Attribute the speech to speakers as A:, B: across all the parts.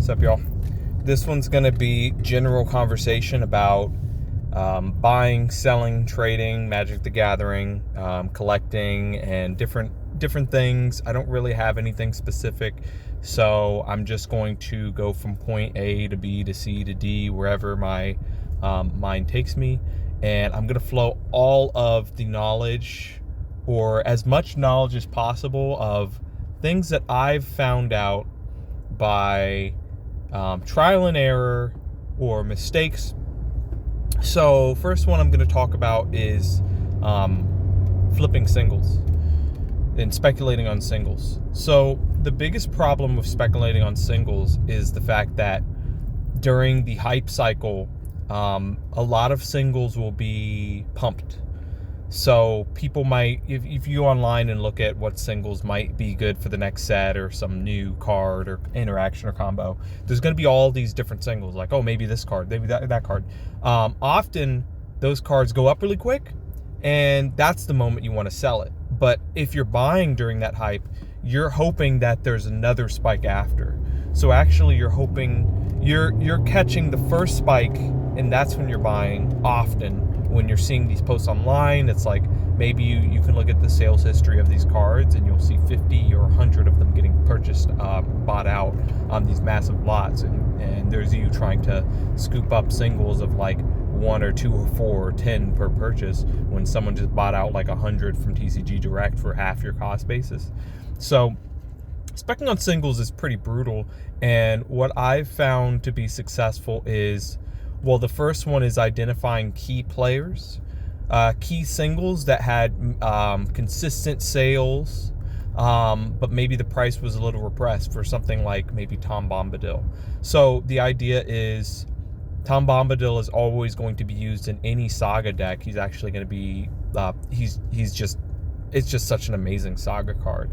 A: What's up, y'all? This one's going to be general conversation about buying, selling, trading, Magic the Gathering, collecting, and different things. I don't really have anything specific, so I'm just going to go from point A to B to C to D, wherever my mind takes me, and I'm going to flow all of the knowledge, or as much knowledge as possible, of things that I've found out by trial and error or mistakes. So first one I'm going to talk about is flipping singles and speculating on singles. So the biggest problem with speculating on singles is the fact that during the hype cycle, a lot of singles will be pumped. So people might, if you go online and look at what singles might be good for the next set or some new card or interaction or combo, there's going to be all these different singles. Like, oh, maybe this card, maybe that card. Often those cards go up really quick, and that's the moment you want to sell it. But if you're buying during that hype, you're hoping that there's another spike after. So actually you're hoping, you're catching the first spike, and that's when you're buying often. When you're seeing these posts online, it's like maybe you can look at the sales history of these cards and you'll see 50 or 100 of them getting purchased, bought out on these massive lots, and there's you trying to scoop up singles of like 1 or 2 or 4 or 10 per purchase when someone just bought out like 100 from TCG Direct for half your cost basis. So speccing on singles is pretty brutal, and what I've found to be successful is, well, the first one is identifying key players, key singles that had consistent sales, but maybe the price was a little repressed for something like maybe Tom Bombadil. So the idea is Tom Bombadil is always going to be used in any Saga deck. He's actually going to be, it's just such an amazing Saga card.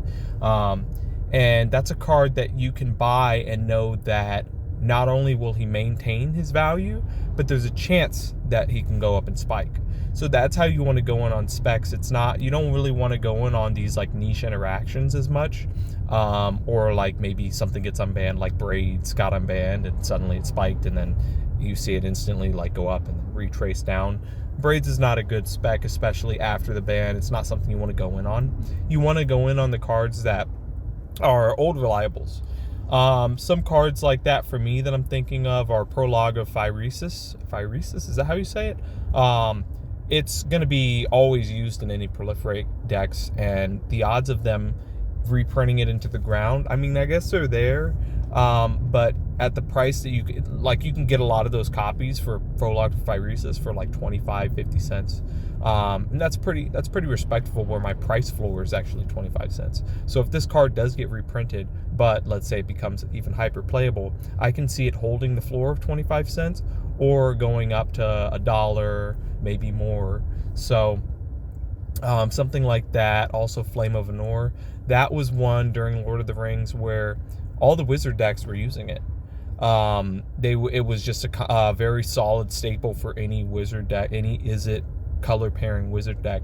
A: And that's a card that you can buy and know that not only will he maintain his value, but there's a chance that he can go up and spike. So that's how you want to go in on specs. It's not, you don't really want to go in on these like niche interactions as much, or like maybe something gets unbanned, like Braids got unbanned and suddenly it spiked, and then you see it instantly like go up and retrace down. Braids is not a good spec, especially after the ban. It's not something you want to go in on. You want to go in on the cards that are old reliables. Some cards like that for me that I'm thinking of are Prologue of Phyresis. Phyresis, is that how you say it? It's going to be always used in any Proliferate decks, and the odds of them reprinting it into the ground, I mean, I guess they're there, but at the price that you can get a lot of those copies for Prologue of Phyresis for like 25-50 cents. And that's pretty respectable, where my price floor is actually 25 cents. So if this card does get reprinted, but let's say it becomes even hyper playable, I can see it holding the floor of 25 cents or going up to $1, maybe more. So something like that. Also Flame of Anor, that was one during Lord of the Rings where all the wizard decks were using it. It was just a very solid staple for any wizard deck, any Izzet color pairing wizard deck.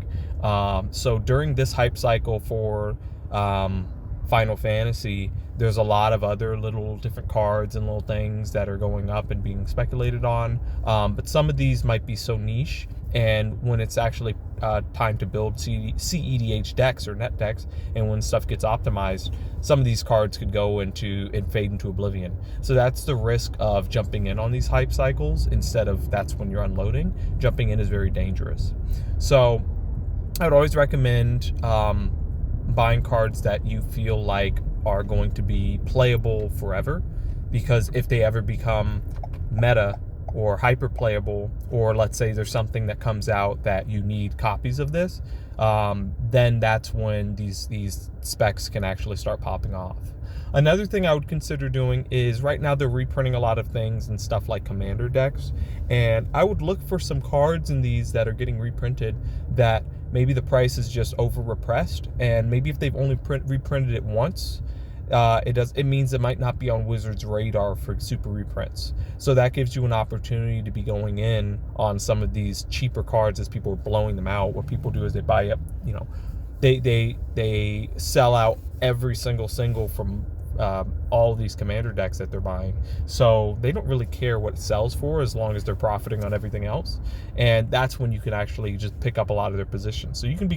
A: So during this hype cycle for Final Fantasy, there's a lot of other little different cards and little things that are going up and being speculated on, but some of these might be so niche, and when it's actually time to build CEDH decks or net decks, and when stuff gets optimized, some of these cards could go into and fade into oblivion. So that's the risk of jumping in on these hype cycles instead of that's when you're unloading. Jumping in is very dangerous. So I would always recommend buying cards that you feel like are going to be playable forever, because if they ever become meta or hyper playable, or let's say there's something that comes out that you need copies of this, then that's when these specs can actually start popping off. Another thing I would consider doing is, right now they're reprinting a lot of things and stuff like commander decks, and I would look for some cards in these that are getting reprinted that maybe the price is just over repressed, and maybe if they've only reprinted it once, it means it might not be on Wizards' radar for super reprints. So that gives you an opportunity to be going in on some of these cheaper cards as people are blowing them out. What people do is they buy up, they sell out every single from all these commander decks that they're buying. So they don't really care what it sells for as long as they're profiting on everything else. And that's when you can actually just pick up a lot of their positions. So you can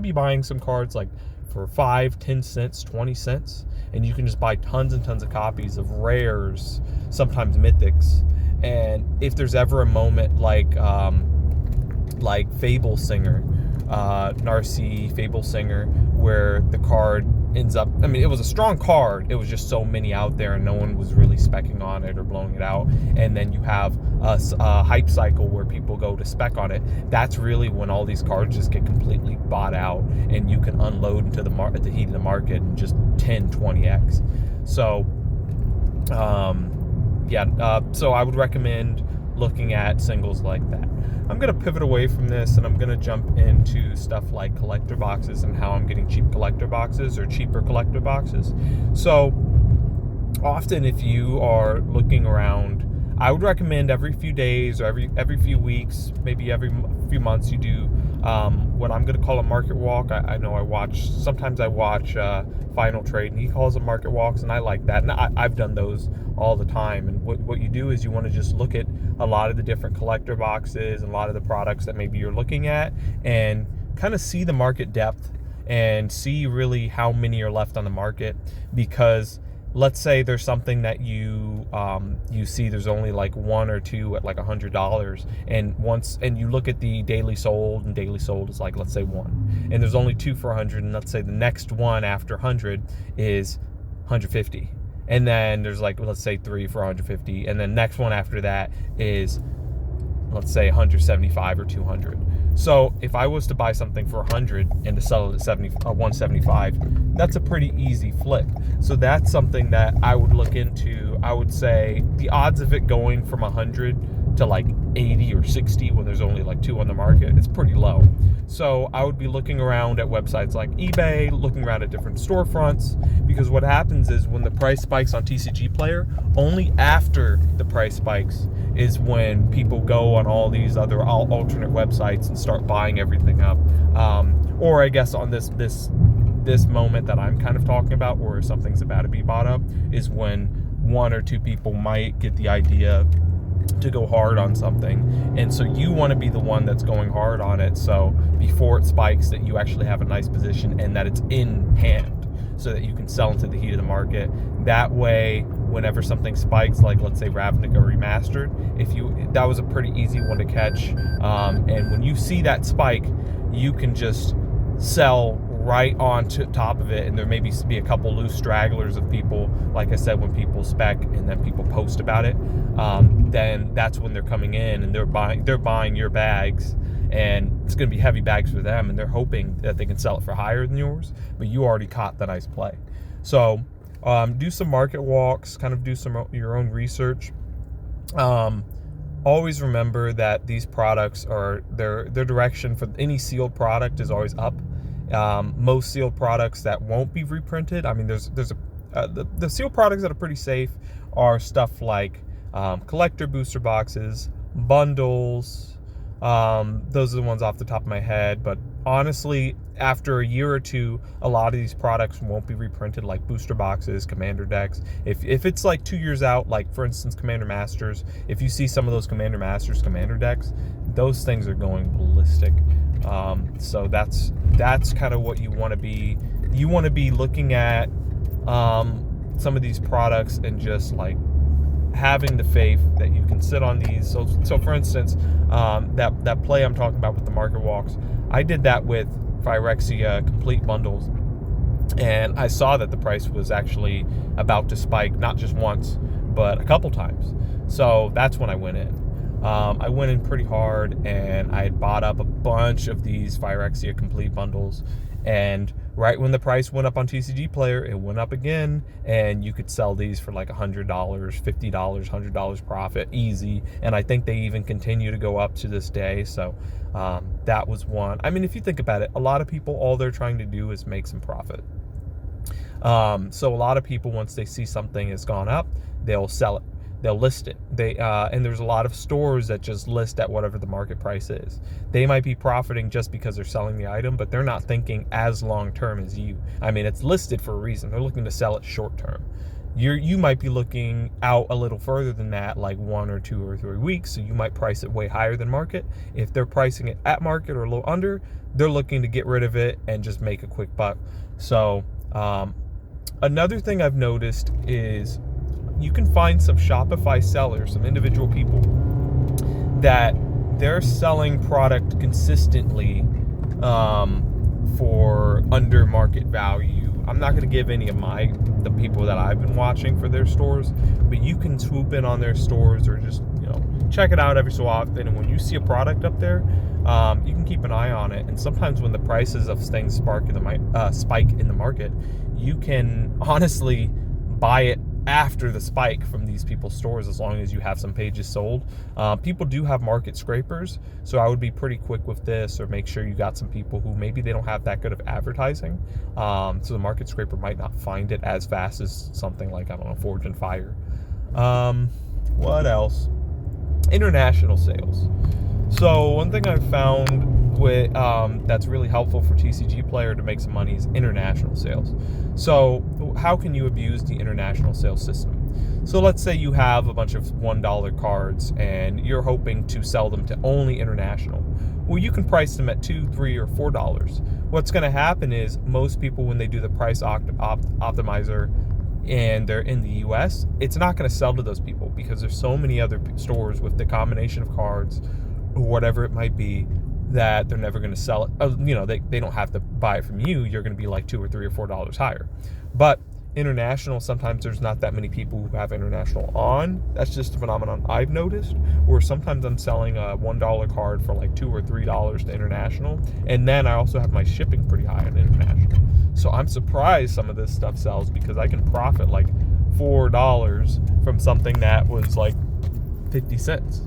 A: be buying some cards like for 5, 10 cents, 20 cents, and you can just buy tons and tons of copies of rares, sometimes mythics. And if there's ever a moment like Fable Singer, Narcy Fable Singer, where the card ends up, I mean, it was a strong card, it was just so many out there and no one was really speccing on it or blowing it out, and then you have a hype cycle where people go to spec on it. That's really when all these cards just get completely bought out and you can unload into the heat of the market and just 10-20x. So so I would recommend looking at singles like that. I'm going to pivot away from this and I'm going to jump into stuff like collector boxes and how I'm getting cheap collector boxes or cheaper collector boxes. So often if you are looking around, I would recommend every few days or every few weeks, maybe every few months, you do what I'm going to call a market walk. I know sometimes I watch Final Trade and he calls them market walks, and I like that. And I've done those all the time. And what you do is you want to just look at a lot of the different collector boxes and a lot of the products that maybe you're looking at and kind of see the market depth and see really how many are left on the market. Because let's say there's something that you see there's only like one or two at like $100, and you look at the daily sold, and daily sold is like, let's say 1, and there's only 2 for 100, and let's say the next one after 100 is 150, and then there's like, let's say 3 for 150, and then next one after that is, let's say 175 or 200. So if I was to buy something for 100 and to sell it at 175, that's a pretty easy flip. So that's something that I would look into. I would say the odds of it going from 100 to like 80 or 60 when there's only like 2 on the market, it's pretty low. So I would be looking around at websites like eBay, looking around at different storefronts, because what happens is when the price spikes on TCG Player, only after the price spikes is when people go on all these other alternate websites and start buying everything up. Or I guess on this moment that I'm kind of talking about, where something's about to be bought up, is when 1 or 2 people might get the idea to go hard on something, and so you want to be the one that's going hard on it, so before it spikes that you actually have a nice position and that it's in hand so that you can sell into the heat of the market. That way, whenever something spikes, like let's say Ravnica Remastered, that was a pretty easy one to catch, and when you see that spike, you can just sell right on top of it, and there may be a couple loose stragglers of people, like I said, when people spec and then people post about it, then that's when they're coming in and they're buying your bags, and it's going to be heavy bags for them, and they're hoping that they can sell it for higher than yours, but you already caught the nice play. So do some market walks, kind of do your own research. Always remember that these products are their direction for any sealed product is always up. Most sealed products that won't be reprinted, I mean, the sealed products that are pretty safe are stuff like collector booster boxes, bundles. Those are the ones off the top of my head, but honestly, after a year or two, a lot of these products won't be reprinted, like booster boxes, commander decks. If it's like 2 years out, like for instance Commander Masters, if you see some of those Commander Masters commander decks, those things are going ballistic. So that's kind of what you want to be. You want to be looking at some of these products and just like having the faith that you can sit on these. So for instance, that play I'm talking about with the market walks, I did that with Phyrexia complete bundles, and I saw that the price was actually about to spike, not just once, but a couple times. So that's when I went in. I went in pretty hard, and I had bought up a bunch of these Phyrexia complete bundles, and right when the price went up on TCG Player, it went up again, and you could sell these for like $100, $50, $100 profit, easy. And I think they even continue to go up to this day. So that was one. I mean, if you think about it, a lot of people, all they're trying to do is make some profit. So a lot of people, once they see something has gone up, they'll sell it. they'll list it. And there's a lot of stores that just list at whatever the market price is. They might be profiting just because they're selling the item, but they're not thinking as long term as you. I mean, it's listed for a reason. They're looking to sell it short term. You might be looking out a little further than that, like 1 or 2 or 3 weeks. So you might price it way higher than market. If they're pricing it at market or a little under, they're looking to get rid of it and just make a quick buck. So another thing I've noticed is you can find some Shopify sellers, some individual people that they're selling product consistently for under market value. I'm not going to give any of the people that I've been watching for their stores, but you can swoop in on their stores or just, check it out every so often. And when you see a product up there, you can keep an eye on it. And sometimes when the prices of things spike in the market, you can honestly buy it after the spike from these people's stores, as long as you have some pages sold. People do have market scrapers, so I would be pretty quick with this, or make sure you got some people who maybe they don't have that good of advertising, so the market scraper might not find it as fast as something like, I don't know, Forge and Fire. What else? International sales. So one thing I've found with that's really helpful for TCG player to make some money is international sales. So how can you abuse the international sales system? So let's say you have a bunch of $1 cards and you're hoping to sell them to only international. Well, you can price them at $2, $3, or $4. What's going to happen is most people, when they do the price optimizer and they're in the US, it's not going to sell to those people because there's so many other stores with the combination of cards or whatever it might be that they're never going to sell it. They don't have to buy it from you. You're going to be like $2 or $3 or $4 higher. But international, sometimes there's not that many people who have international on. That's just a phenomenon I've noticed, where sometimes I'm selling a $1 card for like $2 or $3 to international, and then I also have my shipping pretty high on international. So I'm surprised some of this stuff sells, because I can profit like $4 from something that was like 50 cents.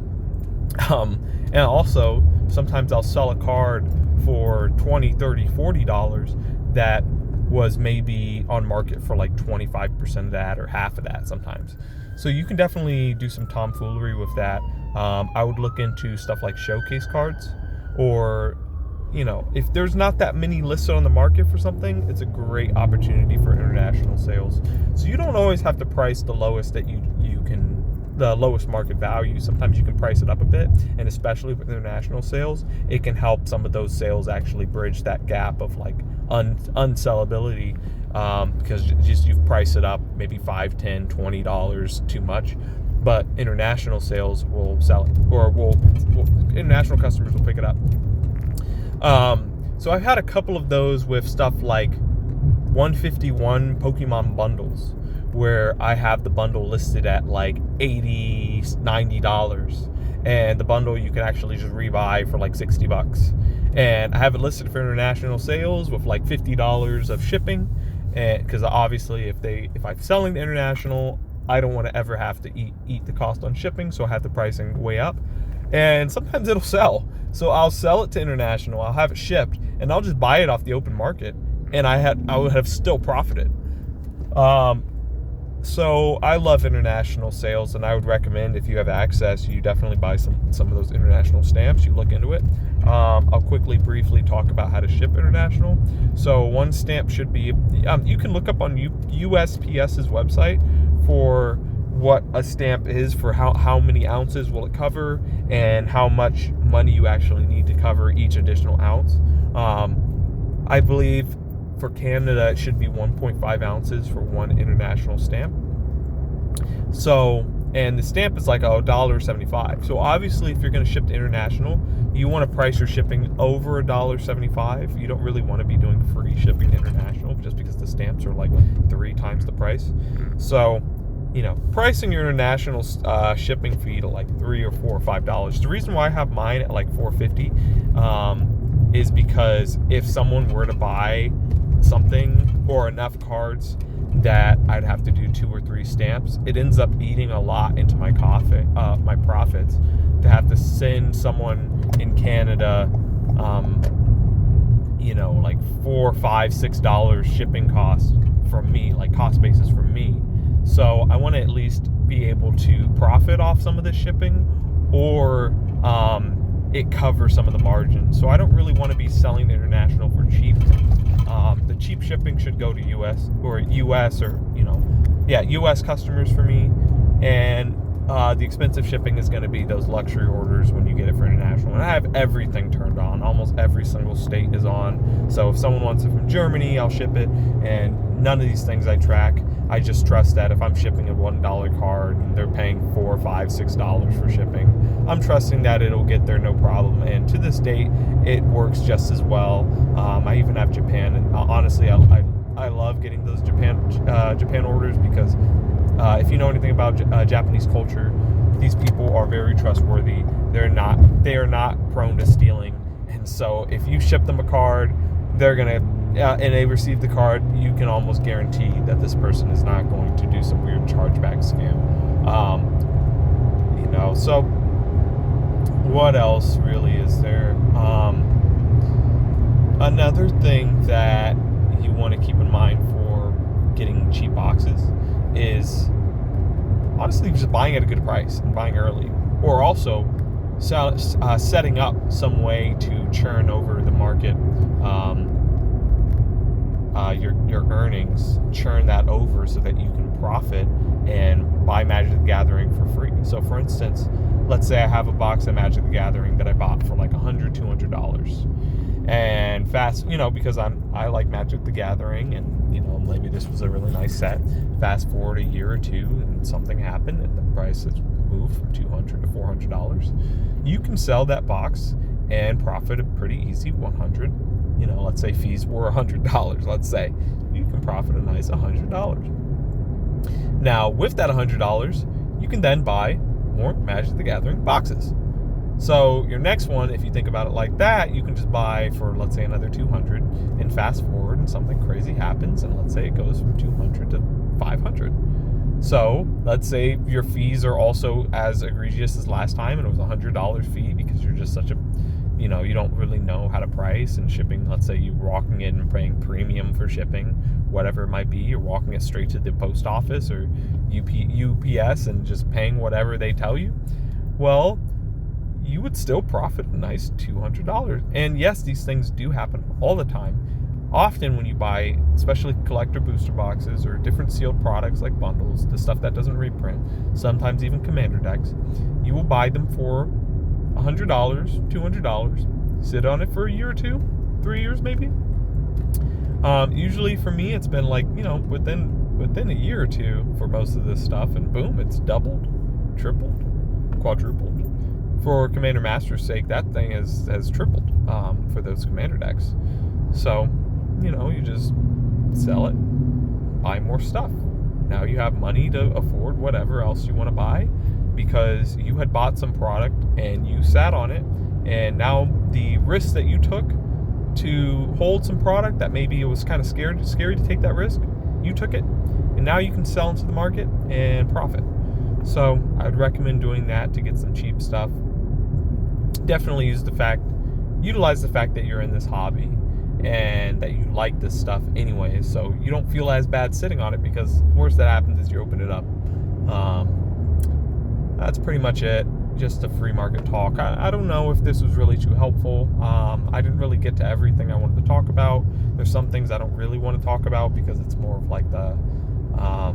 A: And also sometimes I'll sell a card for $20, $30, $40 that was maybe on market for like 25% of that or half of that sometimes. So you can definitely do some tomfoolery with that. I would look into stuff like showcase cards, or if there's not that many listed on the market for something, it's a great opportunity for international sales. So you don't always have to price the lowest that you can, the lowest market value. Sometimes you can price it up a bit, and especially with international sales, it can help some of those sales actually bridge that gap of like unsellability, because just you've priced it up maybe $5, $10, $20 too much. But international sales will sell it, or international customers will pick it up. So I've had a couple of those with stuff like 151 Pokemon bundles, where I have the bundle listed at like $80, $90, and the bundle you can actually just rebuy for like $60. And I have it listed for international sales with like $50 of shipping, and because obviously if I'm selling to international, I don't want to ever have to eat the cost on shipping, so I have the pricing way up. And sometimes it'll sell, so I'll sell it to international, I'll have it shipped, and I'll just buy it off the open market, and I would have still profited. So I love international sales, and I would recommend, if you have access, you definitely buy some of those international stamps. You look into it. I'll briefly talk about how to ship international. So one stamp should be, you can look up on USPS's website for what a stamp is, for how many ounces will it cover, and how much money you actually need to cover each additional ounce. I believe for Canada, it should be 1.5 ounces for one international stamp. So, and the stamp is like $1.75. So obviously, if you're going to ship to international, you want to price your shipping over $1.75. You don't really want to be doing free shipping to international, just because the stamps are like 3 times the price. So, pricing your international shipping fee to like $3 or $4 or $5. The reason why I have mine at like $4.50 is because if someone were to buy something or enough cards that I'd have to do 2 or 3 stamps, it ends up eating a lot into my profits to have to send someone in Canada like $4, $5, $6 shipping costs from me, like cost basis from me. So I want to at least be able to profit off some of the shipping, or it covers some of the margin. So I don't really want to be selling international for cheap. The cheap shipping should go to US or US customers for me, and the expensive shipping is going to be those luxury orders when you get it for international. And I have everything turned on. Almost every single state is on. So if someone wants it from Germany, I'll ship it. And none of these things I track. I just trust that if I'm shipping a $1 card and they're paying $4, $5, $6 for shipping, I'm trusting that it'll get there no problem. And to this date, it works just as well. I even have Japan, and honestly, I love getting those Japan orders, because if you know anything about Japanese culture, these people are very trustworthy. They are not prone to stealing. And so if you ship them a card, they're gonna and they receive the card, you can almost guarantee that this person is not going to do some weird chargeback scam. So what else really is there? Another thing that you want to keep in mind for getting cheap boxes is honestly just buying at a good price and buying early, or also setting up some way to churn over the market, your earnings, churn that over so that you can profit and buy Magic the Gathering for free. So for instance, let's say I have a box of Magic the Gathering that I bought for like $100, $200, and because I like Magic the Gathering, and maybe this was a really nice set. Fast forward a year or two and something happened and the price has moved from $200 to $400. You can sell that box and profit a pretty easy $100. Let's say fees were $100. Let's say you can profit a nice $100. Now, with that $100, you can then buy more Magic the Gathering boxes. So your next one, if you think about it like that, you can just buy for, let's say, another $200, and fast forward and something crazy happens, and let's say it goes from $200 to $500. So let's say your fees are also as egregious as last time, and it was a $100 fee because you're just such a, you don't really know how to price and shipping. Let's say you're walking in and paying premium for shipping, whatever it might be. You're walking it straight to the post office or UPS and just paying whatever they tell you. Well, you would still profit a nice $200. And yes, these things do happen all the time. Often when you buy, especially collector booster boxes or different sealed products like bundles, the stuff that doesn't reprint, sometimes even commander decks, you will buy them for $100, $200, sit on it for a year or two, 3 years maybe. Usually for me, it's been like, within a year or two for most of this stuff, and boom, it's doubled, tripled, quadrupled. For Commander Master's sake, that thing has tripled for those commander decks. So, you just sell it, buy more stuff. Now you have money to afford whatever else you want to buy, because you had bought some product and you sat on it, and now the risk that you took to hold some product that maybe it was kind of scary to take that risk, you took it, and now you can sell into the market and profit. So I would recommend doing that to get some cheap stuff. Definitely utilize the fact that you're in this hobby and that you like this stuff anyways, so you don't feel as bad sitting on it, because the worst that happens is you open it up. That's pretty much it. Just a free market talk. I don't know if this was really too helpful. I didn't really get to everything I wanted to talk about. There's some things I don't really want to talk about because it's more of like the I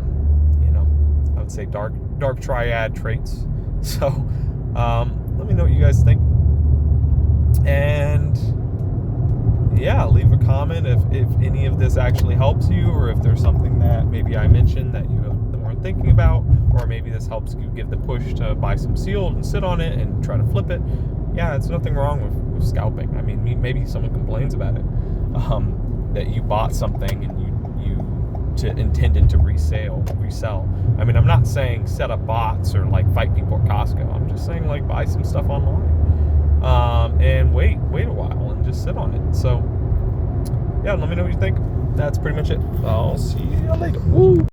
A: would say dark triad traits. So let me know what you guys think, and yeah, leave a comment if any of this actually helps you, or if there's something that maybe I mentioned that you weren't thinking about, or maybe this helps you give the push to buy some sealed and sit on it and try to flip it. Yeah, it's nothing wrong with scalping. I mean, maybe someone complains about it, that you bought something and you intended to resell. I mean, I'm not saying set up bots or like fight people at Costco. I'm just saying like buy some stuff online, and wait a while and just sit on it. So yeah, let me know what you think. That's pretty much it. I'll see you later. Woo!